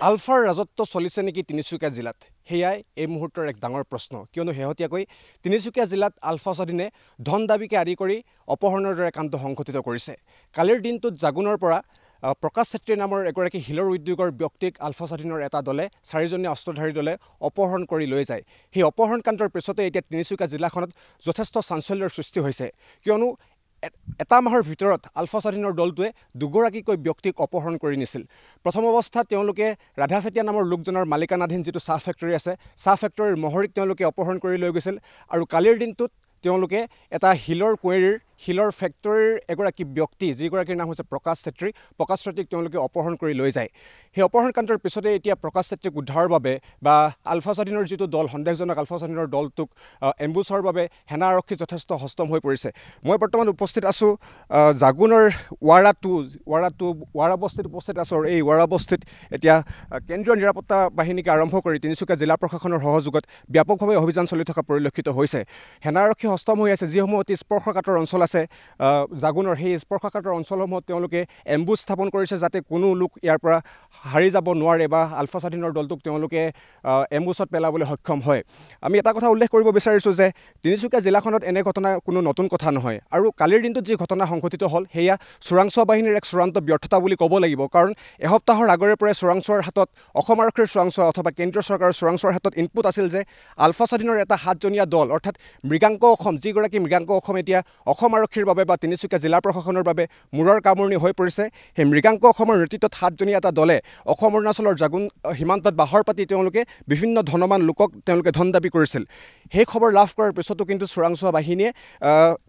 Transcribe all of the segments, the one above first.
আলফাৰ ৰাজত্ব চলিছে নেকি তিনিচুকীয়া জিলাত সেয়াই এই মুহূৰ্তৰ এক ডাঙৰ প্ৰশ্ন কিয়নো শেহতীয়াকৈ তিনিচুকীয়া জিলাত আলফা স্বাধীনে ধন দাবীকে আদি কৰি অপহৰণৰ দৰে কাণ্ড সংঘটিত কৰিছে কালিৰ দিনটোত জাগুনৰ পৰা প্ৰকাশ চেত্ৰী নামৰ এগৰাকী হিলৰ উদ্যোগৰ ব্যক্তিক আলফা স্বাধীনৰ এটা দলে চাৰিজনীয়া অস্ত্ৰধাৰী দলে অপহৰণ কৰি লৈ যায় সেই অপহৰণ কাণ্ডৰ পিছতে এতিয়া তিনিচুকীয়া জিলাখনত যথেষ্ট চাঞ্চল্যৰ সৃষ্টি হৈছে কিয়নো এটা মাহৰ ভিতৰত আলফা স্বাধীনৰ দলটোৱে দুগৰাকীকৈ ব্যক্তিক অপহৰণ কৰি নিছিল প্ৰথম অৱস্থাত তেওঁলোকে ৰাধা চেতিয়া নামৰ লোকজনৰ মালিকানাধীন যিটো চাহ ফেক্টৰী আছে চাহ ফেক্টৰীৰ মহৰীক তেওঁলোকে অপহৰণ কৰি লৈ গৈছিল আৰু কালিৰ দিনটোত তেওঁলোকে এটা হিলৰ কুঁৱেৰীৰ হিলৰ ফেক্টৰীৰ এগৰাকী ব্যক্তি যিগৰাকীৰ নাম হৈছে প্ৰকাশ চেত্ৰীক তেওঁলোকে অপহৰণ কৰি লৈ যায় সেই অপহৰণ কাণ্ডৰ পিছতে এতিয়া প্ৰকাশ চেত্ৰীক উদ্ধাৰৰ বাবে বা আলফা স্বাধীনৰ যিটো দল সন্দেহজনক আলফা স্বাধীনৰ দলটোক এম্বুছৰ বাবে সেনা আৰক্ষী যথেষ্ট সষ্টম হৈ পৰিছে মই বৰ্তমান উপস্থিত আছোঁ জাগুনৰ ৱাৰা বস্তিত উপস্থিত আছোঁ আৰু এই ৱাৰা বস্তিত এতিয়া কেন্দ্ৰীয় নিৰাপত্তা বাহিনীকে আৰম্ভ কৰি তিনিচুকীয়া জিলা প্ৰশাসনৰ সহযোগত ব্যাপকভাৱে অভিযান চলি থকা পৰিলক্ষিত হৈছে সেনা আৰক্ষী সষ্টম হৈ আছে যিসমূহ অতি স্পৰ্শকাতৰ অঞ্চল আছে জাগুনৰ সেই স্পৰ্শকাতৰ অঞ্চলসমূহত তেওঁলোকে এম্বুছ স্থাপন কৰিছে যাতে কোনো লোক ইয়াৰ পৰা হাৰি যাব নোৱাৰে বা আলফা স্বাধীনৰ দলটোক তেওঁলোকে এম্বুছত পেলাবলৈ সক্ষম হয় আমি এটা কথা উল্লেখ কৰিব বিচাৰিছোঁ যে তিনিচুকীয়া জিলাখনত এনে ঘটনা কোনো নতুন কথা নহয় আৰু কালিৰ দিনটোত যি ঘটনা সংঘটিত হ'ল সেয়া চোৰাংচোৱা বাহিনীৰ এক চূড়ান্ত ব্যৰ্থতা বুলি ক'ব লাগিব কাৰণ এসপ্তাহৰ আগৰে পৰাই চোৰাংচোৱাৰ হাতত অসম আৰক্ষীৰ চোৰাংচোৱা অথবা কেন্দ্ৰীয় চৰকাৰৰ চোৰাংচোৱাৰ হাতত ইনপুট আছিল যে আলফা স্বাধীনৰ এটা 7জনীয়া দল অৰ্থাৎ মৃগাংক অসম যিগৰাকী মৃগাংক অসম এতিয়া অসম আৰক্ষীৰ বাবে বা তিনিচুকীয়া জিলা প্ৰশাসনৰ বাবে মূৰৰ কামুৰণি হৈ পৰিছে সেই মৃগাংক অসমৰ নেতৃত্বত 7জনীয়া এটা দলে অসম অৰুণাচলৰ জাগুন সীমান্তত বাহৰ পাতি তেওঁলোকে বিভিন্ন ধনৱান লোকক তেওঁলোকে ধন দাবী কৰিছিল সেই খবৰ লাভ কৰাৰ পিছতো কিন্তু চোৰাংচোৱা বাহিনীয়ে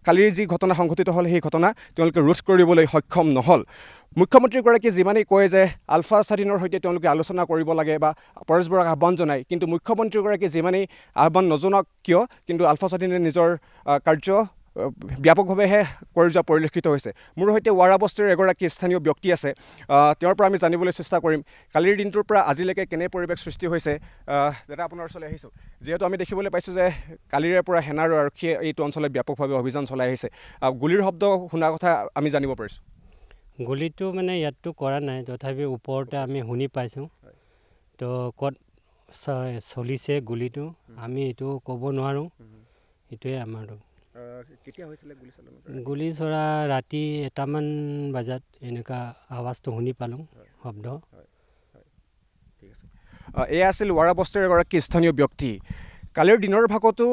কালিৰ যি ঘটনা সংঘটিত হ'ল সেই ঘটনা তেওঁলোকে ৰোধ কৰিবলৈ সক্ষম নহ'ল মুখ্যমন্ত্ৰীগৰাকীয়ে যিমানেই কয় যে আলফা স্বাধীনৰ সৈতে তেওঁলোকে আলোচনা কৰিব লাগে বা পৰেশ বৰাক আহ্বান জনায় কিন্তু মুখ্যমন্ত্ৰীগৰাকীয়ে যিমানেই আহ্বান নজনাওক কিয় কিন্তু আলফা স্বাধীনে নিজৰ কাৰ্য ব্যাপকভাৱেহে কৰি যোৱা পৰিলক্ষিত হৈছে মোৰ সৈতে ৱাৰা বস্তিৰ এগৰাকী স্থানীয় ব্যক্তি আছে তেওঁৰ পৰা আমি জানিবলৈ চেষ্টা কৰিম কালিৰ দিনটোৰ পৰা আজিলৈকে কেনে পৰিৱেশ সৃষ্টি হৈছে দাদা আপোনাৰ ওচৰলৈ আহিছোঁ যিহেতু আমি দেখিবলৈ পাইছোঁ যে কালিৰে পৰা সেনা আৰু আৰক্ষীয়ে এইটো অঞ্চলত ব্যাপকভাৱে অভিযান চলাই আহিছে গুলীৰ শব্দ শুনাৰ কথা আমি জানিব পাৰিছোঁ গুলিটো মানে ইয়াততো কৰা নাই তথাপি ওপৰতে আমি শুনি পাইছোঁ তো ক'ত চলিছে গুলিটো আমি এইটো ক'ব নোৱাৰোঁ এইটোৱে আমাৰতো কেতিয়া হৈছিলে গুলি চৰা ৰাতি 1টামান বজাত এনেকুৱা আৱাজটো শুনি পালোঁ শব্দ ঠিক আছে এয়া আছিল ৱাৰা বস্তিৰ এগৰাকী স্থানীয় ব্যক্তি কালিৰ দিনৰ ভাগতো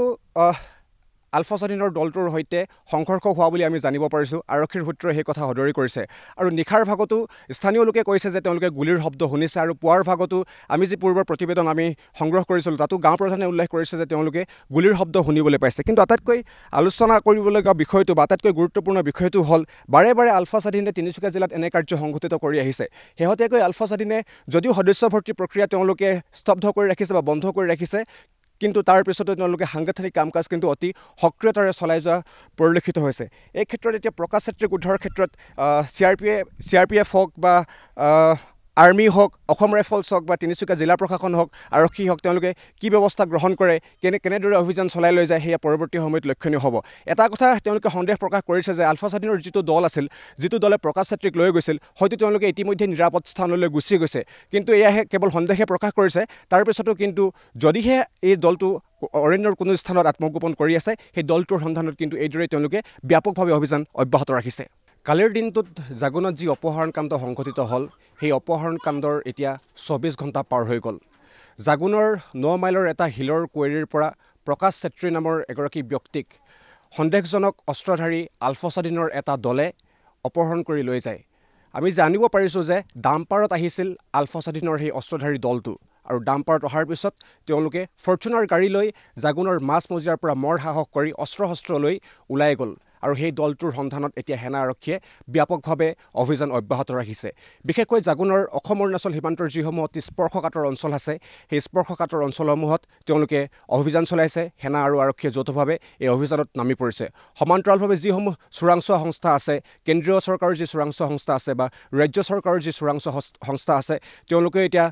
আলফা স্বাধীনৰ দলটোৰ সৈতে সংঘৰ্ষ হোৱা বুলি আমি জানিব পাৰিছোঁ আৰক্ষীৰ সূত্ৰই সেই কথা সদৰি কৰিছে আৰু নিশাৰ ভাগতো স্থানীয় লোকে কৈছে যে তেওঁলোকে গুলিৰ শব্দ শুনিছে আৰু পুৱাৰ ভাগতো আমি যি পূৰ্বৰ প্ৰতিবেদন আমি সংগ্ৰহ কৰিছিলোঁ তাতো গাঁও প্ৰধানে উল্লেখ কৰিছে যে তেওঁলোকে গুলিৰ শব্দ শুনিবলৈ পাইছে কিন্তু আটাইতকৈ আলোচনা কৰিবলগীয়া বিষয়টো বা আটাইতকৈ গুৰুত্বপূৰ্ণ বিষয়টো হ'ল বাৰে বাৰে আলফা স্বাধীনে তিনিচুকীয়া জিলাত এনে কাৰ্য সংঘটিত কৰি আহিছে শেহতীয়াকৈ আলফা স্বাধীনে যদিও সদস্য ভৰ্তি প্ৰক্ৰিয়া তেওঁলোকে স্তব্ধ কৰি ৰাখিছে বা বন্ধ কৰি ৰাখিছে কিন্তু তাৰ পিছতো তেওঁলোকে সাংগঠনিক কাম কাজ কিন্তু অতি সক্ৰিয়তাৰে চলাই যোৱা পৰিলক্ষিত হৈছে এই ক্ষেত্ৰত এতিয়া প্ৰকাশ চেত্ৰীক উদ্ধাৰৰ ক্ষেত্ৰত CRPF হওক বা আৰ্মি হওক অসম ৰাইফলছ হওক বা তিনিচুকীয়া জিলা প্ৰশাসন হওক আৰক্ষী হওক তেওঁলোকে কি ব্যৱস্থা গ্ৰহণ কৰে কেনেদৰে অভিযান চলাই লৈ যায় সেয়া পৰৱৰ্তী সময়ত লক্ষণীয় হ'ব এটা কথা তেওঁলোকে সন্দেহ প্ৰকাশ কৰিছে যে আলফা স্বাধীনৰ যিটো দল আছিল যিটো দলে প্ৰকাশ চেত্ৰীক লৈ গৈছিল হয়তো তেওঁলোকে ইতিমধ্যে নিৰাপদ স্থানলৈ গুচি গৈছে কিন্তু এয়াহে কেৱল সন্দেহে প্ৰকাশ কৰিছে তাৰপিছতো কিন্তু যদিহে এই দলটো অৰণ্যৰ কোনো স্থানত আত্মগোপন কৰি আছে সেই দলটোৰ সন্ধানত কিন্তু এইদৰে তেওঁলোকে ব্যাপকভাৱে অভিযান অব্যাহত ৰাখিছে কালিৰ দিনটোত জাগুনত যি অপহৰণ কাণ্ড সংঘটিত হ'ল সেই অপহৰণ কাণ্ডৰ এতিয়া 24 ঘণ্টা পাৰ হৈ গ'ল জাগুনৰ 9 মাইলৰ এটা হিলৰ কুঁৱেৰীৰ পৰা প্ৰকাশ চেত্ৰী নামৰ এগৰাকী ব্যক্তিক সন্দেহজনক অস্ত্ৰধাৰী আলফা স্বাধীনৰ এটা দলে অপহৰণ কৰি লৈ যায় আমি জানিব পাৰিছোঁ যে ডাম্পাৰত আহিছিল আলফা স্বাধীনৰ সেই অস্ত্ৰধাৰী দলটো আৰু ডাম্পাৰত অহাৰ পিছত তেওঁলোকে ফৰ্চুনাৰ গাড়ী লৈ জাগুনৰ মাছমজিয়াৰ পৰা মৰ সাহস কৰি অস্ত্ৰ লৈ ওলাই গ'ল আৰু সেই দলটোৰ সন্ধানত এতিয়া সেনা আৰক্ষীয়ে ব্যাপকভাৱে অভিযান অব্যাহত ৰাখিছে বিশেষকৈ জাগুনৰ অসম অৰুণাচল সীমান্তৰ যিসমূহ অতি স্পৰ্শকাতৰ অঞ্চল আছে সেই স্পৰ্শকাতৰ অঞ্চলসমূহত তেওঁলোকে অভিযান চলাইছে সেনা আৰু আৰক্ষীয়ে যৌথভাৱে এই অভিযানত নামি পৰিছে সমান্তৰালভাৱে যিসমূহ চোৰাংচোৱা সংস্থা আছে কেন্দ্ৰীয় চৰকাৰৰ যি চোৰাংচোৱা সংস্থা আছে বা ৰাজ্য চৰকাৰৰ যি চোৰাংচোৱা সংস্থা আছে তেওঁলোকে এতিয়া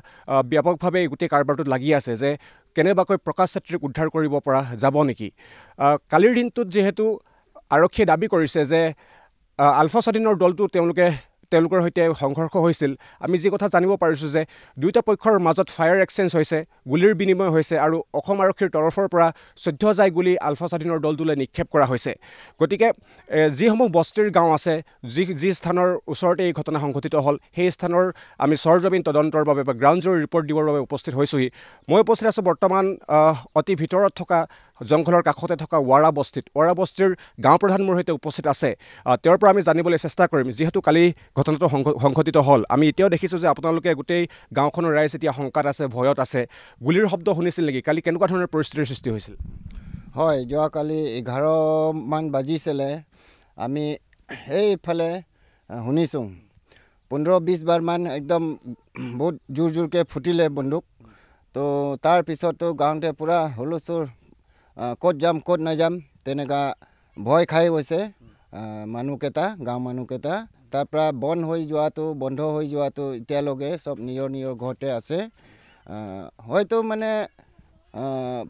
ব্যাপকভাৱে এই গোটেই কাৰবাৰটোত লাগি আছে যে কেনেবাকৈ প্ৰকাশ চেত্ৰীক উদ্ধাৰ কৰিব পৰা যাব নেকি কালিৰ দিনটোত যিহেতু আৰক্ষীয়ে দাবী কৰিছে যে আলফা স্বাধীনৰ দলটো তেওঁলোকে তেওঁলোকৰ সৈতে সংঘৰ্ষ হৈছিল আমি যি কথা জানিব পাৰিছোঁ যে দুয়োটা পক্ষৰ মাজত ফায়াৰ এক্সচেঞ্জ হৈছে গুলিৰ বিনিময় হৈছে আৰু অসম আৰক্ষীৰ তৰফৰ পৰা 14 জাই গুলি আলফা স্বাধীনৰ দলটোলৈ নিক্ষেপ কৰা হৈছে গতিকে যিসমূহ বস্তিৰ গাঁও আছে যি স্থানৰ ওচৰতে এই ঘটনা সংঘটিত হ'ল সেই স্থানৰ আমি সৰজমিন তদন্তৰ বাবে বা গ্ৰাউণ্ড জিৰ' ৰিপৰ্ট দিবৰ বাবে উপস্থিত হৈছোহি মই উপস্থিত আছোঁ বৰ্তমান অতি ভিতৰত থকা জংঘলৰ কাষতে থকা ৱাৰা বস্তিৰ গাঁও প্ৰধান মোৰ সৈতে উপস্থিত আছে তেওঁৰ পৰা আমি জানিবলৈ চেষ্টা কৰিম যিহেতু কালি ঘটনাটো সংঘটিত হ'ল আমি এতিয়াও দেখিছোঁ যে আপোনালোকে গোটেই গাঁওখনৰ ৰাইজ এতিয়া শংকাত আছে ভয়ত আছে গুলিৰ শব্দ শুনিছিল নেকি কালি কেনেকুৱা ধৰণৰ পৰিস্থিতিৰ সৃষ্টি হৈছিল হয় যোৱাকালি 11মান বাজিছিলে আমি এইফালে শুনিছোঁ 15-20 বাৰমান একদম বহুত জোৰকৈ ফুটিলে বন্দুক তো তাৰপিছতো গাঁৱতে পূৰা হুলস্থুল ক'ত যাম ক'ত নাযাম তেনেকুৱা ভয় খাই গৈছে মানুহকেইটা গাঁও মানুহকেইটা তাৰ পৰা বন্ধ হৈ যোৱাটো এতিয়ালৈকে চব নিজৰ ঘৰতে আছে হয়তো মানে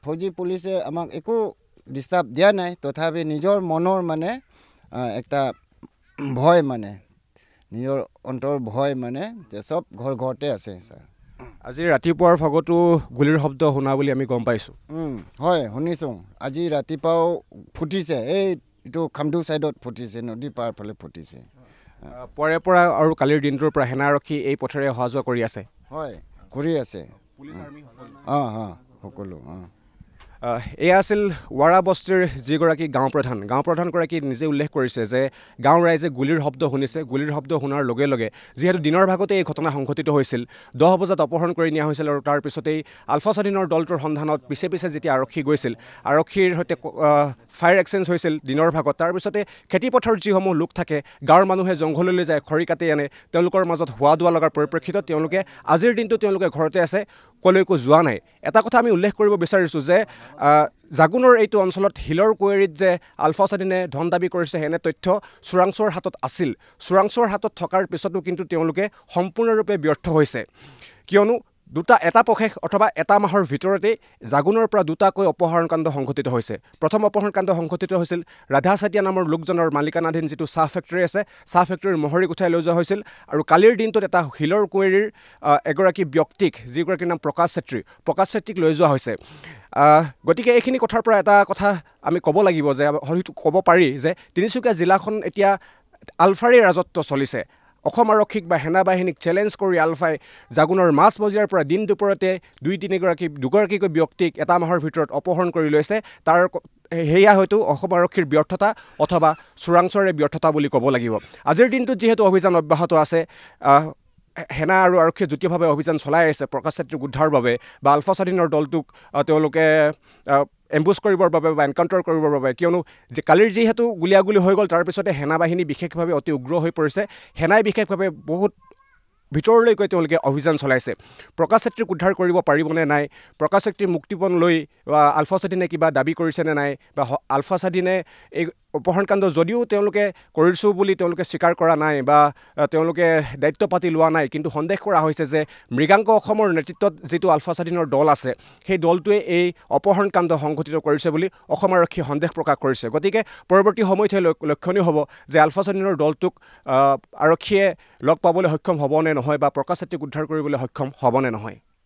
ফৌজি পুলিচে আমাক একো ডিষ্টাৰ্ব দিয়া নাই তথাপি নিজৰ মনৰ মানে একটা ভয় মানে নিজৰ অন্তৰ ভয় মানে চব ঘৰতে আছে ছাৰ আজি ৰাতিপুৱাৰ ভাগতো গুলিৰ শব্দ শুনা বুলি আমি গম পাইছোঁ হয় শুনিছোঁ আজি ৰাতিপুৱাও ফুটিছে এইটো খামদু ছাইডত ফুটিছে নদী পাৰ ফালে ফুটিছে পৰে পৰা আৰু কালিৰ দিনটোৰ পৰা সেনা আৰক্ষী এই পথেৰে অহা যোৱা কৰি আছে হয় কৰি আছে সকলো এয়া আছিল ৱাৰা বস্তিৰ যিগৰাকী গাঁও প্ৰধানগৰাকী নিজে উল্লেখ কৰিছে যে গাঁৱৰ ৰাইজে গুলিৰ শব্দ শুনিছে গুলিৰ শব্দ শুনাৰ লগে লগে যিহেতু দিনৰ ভাগতে এই ঘটনা সংঘটিত হৈছিল 10 বজাত অপহৰণ কৰি নিয়া হৈছিল আৰু তাৰপিছতেই আলফা স্বাধীনৰ দলটোৰ সন্ধানত পিছে যেতিয়া আৰক্ষী গৈছিল আৰক্ষীৰ সৈতে ফায়াৰ এক্সচেঞ্জ হৈছিল দিনৰ ভাগত তাৰপিছতে খেতিপথাৰত যিসমূহ লোক থাকে গাঁৱৰ মানুহে জংঘললৈ যায় খৰি কাটি আনে তেওঁলোকৰ মাজত হোৱা দোৱা লগাৰ পৰিপ্ৰেক্ষিতত তেওঁলোকে আজিৰ দিনটো তেওঁলোকে ঘৰতে আছে কলৈকো যোৱা নাই এটা কথা আমি উল্লেখ কৰিব বিচাৰিছোঁ যে জাগুনৰ এইটো অঞ্চলত হিলৰ কোৱেৰিত যে আলফা স্বাধীনে ধন দাবী কৰিছে হেনে তথ্য চোৰাংচোৱাৰ হাতত আছিল চোৰাংচোৱাৰ হাতত থকাৰ পিছতো কিন্তু তেওঁলোকে সম্পূৰ্ণৰূপে ব্যৰ্থ হৈছে কিয়নো এটা পষেক অথবা এটা মাহৰ ভিতৰতে জাগুনৰ পৰা দুটাকৈ অপহৰণকাণ্ড সংঘটিত হৈছে প্ৰথম অপহৰণকাণ্ড সংঘটিত হৈছিল ৰাধা চাতিয়া নামৰ লোকজনৰ মালিকানাধীন যিটো চাহ ফেক্টৰী আছে চাহ ফেক্টৰীৰ মহৰিক উঠাই লৈ যোৱা হৈছিল আৰু কালিৰ দিনটোত এটা হিলৰ কোৱেৰিৰ এগৰাকী ব্যক্তিক যিগৰাকীৰ নাম প্ৰকাশ চেত্ৰীক লৈ যোৱা হৈছে গতিকে এইখিনি কথাৰ পৰা এটা কথা আমি ক'ব লাগিব যে হয়তো ক'ব পাৰি যে তিনিচুকীয়া জিলাখন এতিয়া আলফাৰে ৰাজত্ব চলিছে অসম আৰক্ষীক বা সেনা বাহিনীক চেলেঞ্জ কৰি আলফাই জাগুনৰ মাছ মজিয়াৰ পৰা দিন দুপৰতে দুগৰাকীকৈ ব্যক্তিক এটা মাহৰ ভিতৰত অপহৰণ কৰি লৈছে তাৰ সেয়া হয়তো অসম আৰক্ষীৰ ব্যৰ্থতা অথবা চোৰাংচোৱাৰে ব্যৰ্থতা বুলি ক'ব লাগিব আজিৰ দিনটোত যিহেতু অভিযান অব্যাহত আছে সেনা আৰু আৰক্ষীয়ে যুটীয়াভাৱে অভিযান চলাই আছে প্ৰকাশ চেত্ৰীক উদ্ধাৰৰ বাবে বা আলফা স্বাধীনৰ দলটোক তেওঁলোকে এম্বুছ কৰিবৰ বাবে বা এনকাউণ্টাৰ কৰিবৰ বাবে কিয়নো যে কালিৰ যিহেতু গুলিয়াগুলি হৈ গ'ল তাৰপিছতে সেনা বাহিনী বিশেষভাৱে অতি উগ্ৰ হৈ পৰিছে সেনাই বিশেষভাৱে বহুত ভিতৰলৈকৈ তেওঁলোকে অভিযান চলাইছে প্ৰকাশ চেত্ৰীক উদ্ধাৰ কৰিব পাৰিবনে নাই প্ৰকাশ চেত্ৰীৰ মুক্তিপণ লৈ আলফা স্বাধীনে কিবা দাবী কৰিছেনে নাই বা আলফা স্বাধীনে এই অপহৰণকাণ্ড যদিও তেওঁলোকে কৰিছোঁ বুলি তেওঁলোকে স্বীকাৰ কৰা নাই বা তেওঁলোকে দায়িত্ব পাতি লোৱা নাই কিন্তু সন্দেহ কৰা হৈছে যে মৃগাংক অসমৰ নেতৃত্বত যিটো আলফা স্বাধীনৰ দল আছে সেই দলটোৱে এই অপহৰণকাণ্ড সংঘটিত কৰিছে বুলি অসম আৰক্ষীয়ে সন্দেহ প্ৰকাশ কৰিছে গতিকে পৰৱৰ্তী সময়ত লক্ষণীয় হ'ব যে আলফা স্বাধীনৰ দলটোক আৰক্ষীয়ে লগ পাবলৈ সক্ষম হ'ব নে নহয় বা প্ৰকাশ চেত্ৰীক উদ্ধাৰ কৰিবলৈ সক্ষম হ'ব নে নহয়